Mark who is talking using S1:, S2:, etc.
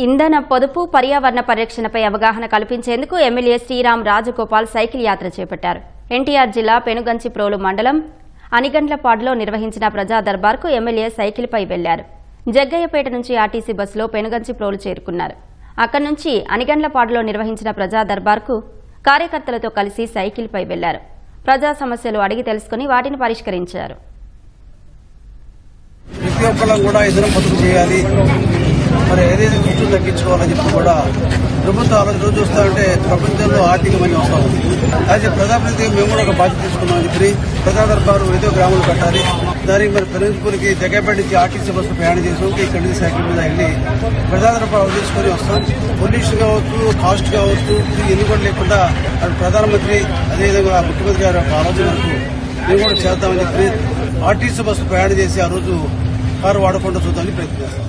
S1: ఇంధన పొదుపు పర్యావరణ పరిరక్షణపై అవగాహన కల్పించేందుకు ఎమ్మెల్యే శ్రీరామ్ రాజగోపాల్ సైకిల్ యాత్ర చేపట్టారు. ఎన్టీఆర్ జిల్లా పెనుగంచిప్రోలు మండలం అనిగండ్లపాడులో నిర్వహించిన ప్రజా దర్బార్కు ఎమ్మెల్యే సైకిల్పై వెళ్లారు. జగ్గయ్యపేట నుంచి ఆర్టీసీ బస్సులో పెనుగంచిప్రోలు చేరుకున్నారు. అక్కడి నుంచి అనిగండ్లపాడులో నిర్వహించిన ప్రజా దర్బార్కు కార్యకర్తలతో కలిసి సైకిల్పై వెళ్లారు. ప్రజా సమస్యలు అడిగి తెలుసుకుని వాటిని పరిష్కరించారు.
S2: ప్రతి ఒక్కళ్ళం కూడా ఇంధనం పొదుపు చేయాలి, మరి ఏదైతే ఖర్చులు తగ్గించుకోవాలని చెప్పి కూడా ప్రభుత్వం రోజు చూస్తామంటే ప్రపంచంలో ఆర్థికమని వస్తా ఉంది. అయితే ప్రజాప్రతినిధిగా మేము కూడా ఒక బాధ్యత తీసుకున్నామని చెప్పి ప్రజా దర్బారు ఏదో గ్రామాలు పెట్టాలి. దానికి మరి పెనుగంచిప్రోలుకి జగ్గయ్యపేట నుంచి ఆర్టీసీ బస్సు ప్రయాణం చేసాం. ఇక్కడి నుంచి సైకిల్ మీద వెళ్ళి ప్రజా దర్బారు తీసుకొని వస్తాం. పొల్యూషన్ కావచ్చు, కాస్ట్ కావచ్చు, ఎన్ని కూడా లేకుండా అటు ప్రధానమంత్రి అదేవిధంగా ముఖ్యమంత్రి గారి ఆలోచన వరకు మేము కూడా చేద్దామని చెప్పి ఆర్టీసీ బస్సు ప్రయాణం చేసి ఆ రోజు కారు వాడకుండా చూద్దామని ప్రయత్నం చేస్తాం.